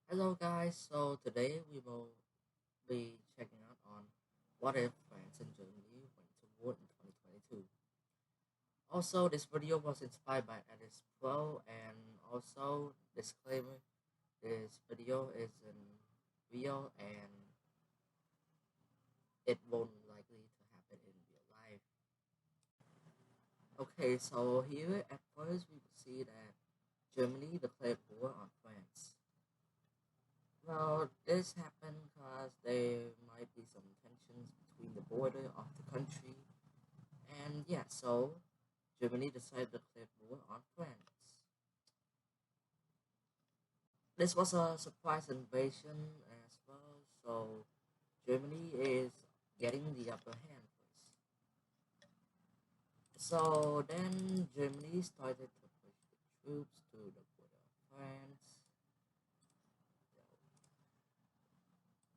Hello guys, so today we will be checking out on what if France and Germany went to war in 2022. Also, this video was inspired by Edis Pro, and also disclaimer, this video isn't real and it won't likely to happen in real life. Okay, so here at first we will see that Germany declared war on France. Well, this happened because there might be some tensions between the border of the country, and yeah, so Germany decided to declare war on France. This was a surprise invasion as well, so Germany is getting the upper hand first. So then Germany started to push the troops to the border of France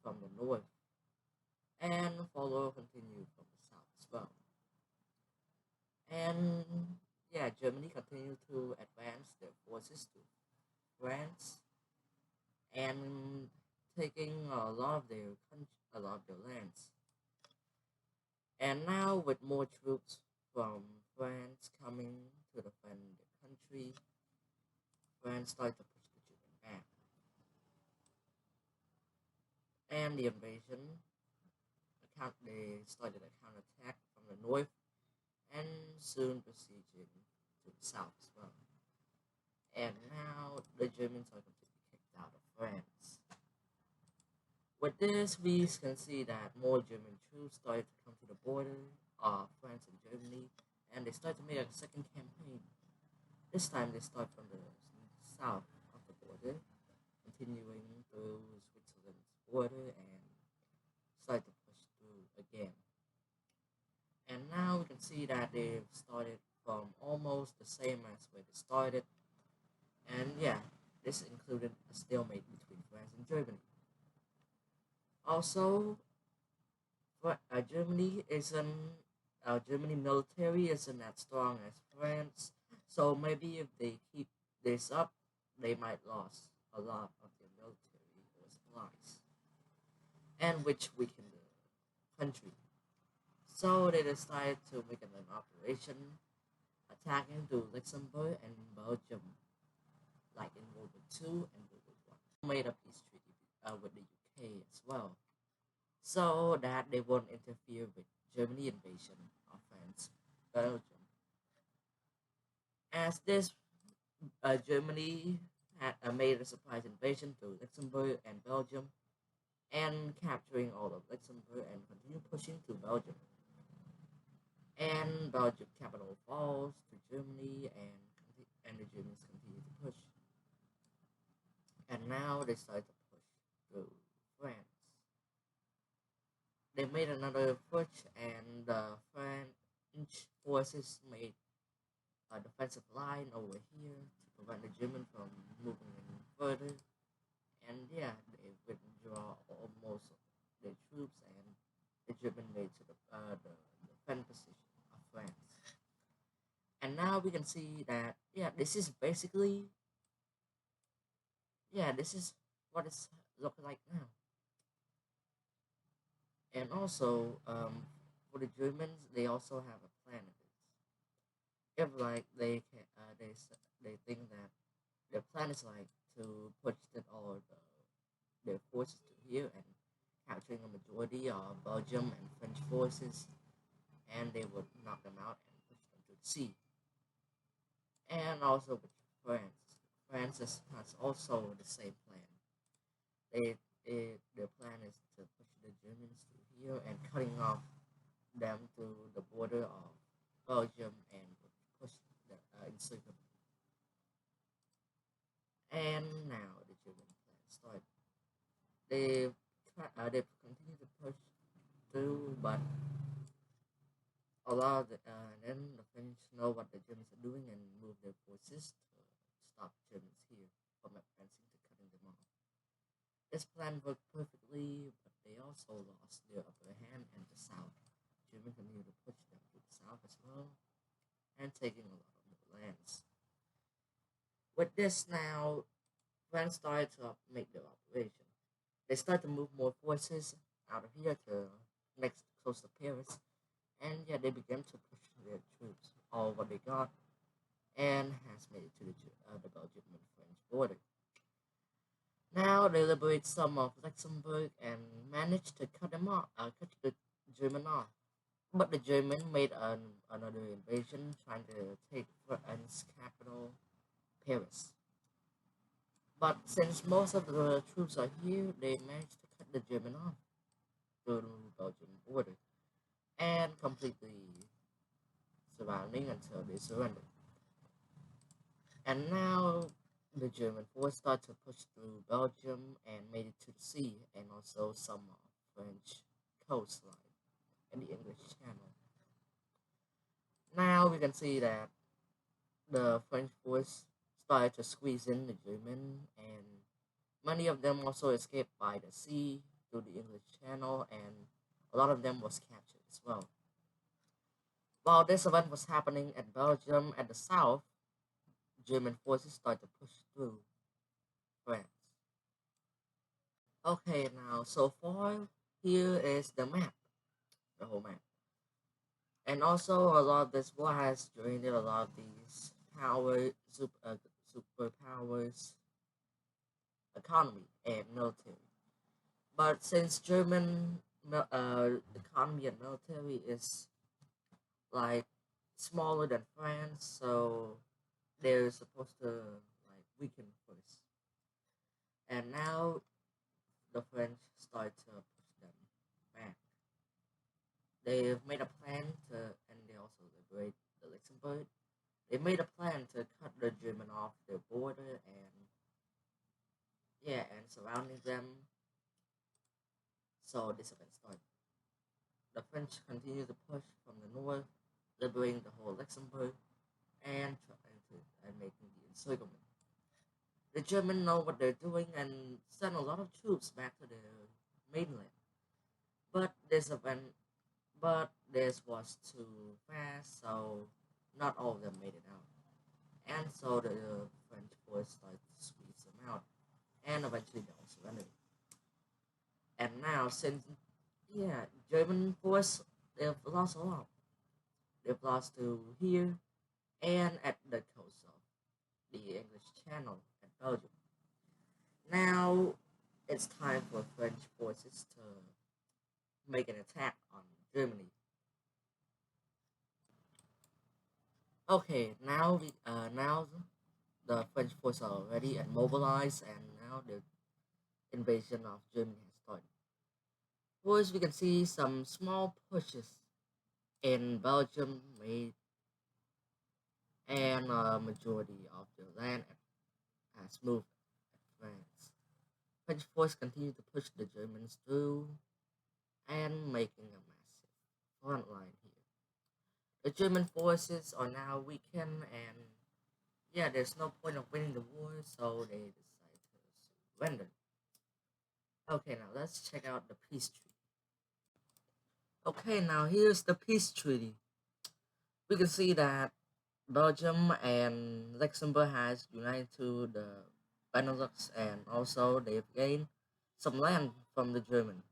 from the north, and follow continued from the south as well. And yeah, Germany continued to advance their forces to France and taking a lot of their lands. And now with more troops from France coming to defend their country, France started to push the German back. And the invasion they started a counterattack from the north and soon besieging to the south as well. And now the Germans are completely kicked out of France. With this, we can see that more German troops started to come to the border of France and Germany, and they start to make a second campaign. This time, they start from the south of the border, continuing through Switzerland's border, and start to push through again. And now we can see that they've started from almost the same as where they started, and yeah, this included a stalemate between France and Germany. Also, Germany isn't Germany military isn't as strong as France, so maybe if they keep this up, they might lose a lot of their military or supplies, and which weaken the country. So they decided to make an operation attacking to Luxembourg and Belgium, like in World War II and World War One. Made a peace treaty with the UK as well, so that they won't interfere with Germany invasion of France, Belgium. As this, Germany had made a surprise invasion to Luxembourg and Belgium, and capturing all of Luxembourg and continue pushing to Belgium. And Belgium capital falls to Germany, and the Germans continue to push. And now they start to push through France. They made another push, and the French forces made a defensive line over here to prevent the German from moving any further. And yeah, they withdraw almost their troops, and the German made to the defense position of France. And now we can see that yeah, this is basically this is what it's looking like now. And also, for the Germans, they also have a plan of this. If like they can, they think that their plan is like to push their forces to here and capturing a majority of Belgium and French forces, and they would knock them out and push them to the sea. And also with France, has also the same plan. Their plan is to push the Germans to here and cutting off them to the border of Belgium and would push the encircle. And now the German plan started. They continue to push through, but then the French know what the Germans are doing and move their forces to stop Germans here from advancing to cutting them off. This plan worked perfectly, but they also lost their upper hand in the south. Germans continued to push them to the south as well, and taking a lot of more lands. With this now, France started to make their operation. They started to move more forces out of here to next close to Paris, and yeah, they began to push their troops all what they got, and has made it to the Belgian and French border. Now they liberate some of Luxembourg and managed to cut the German off. But the German made another invasion, trying to take France's capital, Paris. But since most of the troops are here, they managed to cut the German off to the Belgian border and completely surrounding until they surrendered. And now the German force started to push through Belgium and made it to the sea and also some French coastline and the English Channel. Now we can see that the French force started to squeeze in the German, and many of them also escaped by the sea through the English Channel, and a lot of them was captured as well. While this event was happening at Belgium at the south, German forces started to push through France. Okay, now so far here is the map, the whole map, and also a lot of this war has drained a lot of these superpowers economy and military. But since German economy and military is like smaller than France, so they're supposed to like weaken first. And now the French start to push them back. They've made a plan to, and they also liberate the Luxembourg. They made a plan to cut the German off their border and yeah, and surrounding them. So this event started. The French continued to push from the north, liberating the whole Luxembourg and trying to and making the encirclement. The Germans know what they're doing and send a lot of troops back to their mainland. But this event, but this was too fast, so not all of them made it out. And so the French force started to squeeze them out, and eventually they all surrendered. And now, since yeah, German force they've lost a lot. They've lost to here and at the coast of the English Channel at Belgium. Now it's time for French forces to make an attack on Germany. Okay, now the French forces are ready and mobilized, and now the invasion of Germany has started. First, we can see some small pushes in Belgium made, and a majority of the land has moved at France. French forces continue to push the Germans through and making a massive front line here. The German forces are now weakened, and yeah, there's no point of winning the war, so they decide to surrender. Okay, now let's check out the peace treaty. Okay, now here's the peace treaty. We can see that Belgium and Luxembourg has united to the Benelux, and also they've gained some land from the German.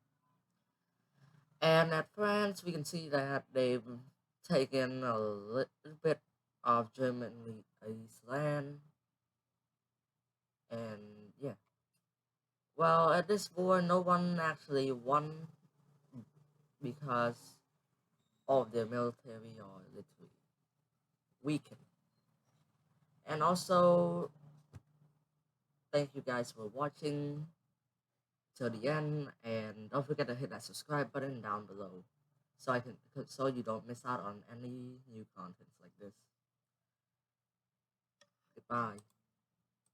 And at France, we can see that they've taken a little bit of Germany's land, and yeah. Well, at this war, no one actually won because all of their military are literally weakened. And also, thank you guys for watching till the end, and don't forget to hit that subscribe button down below so you don't miss out on any new contents like this. Goodbye.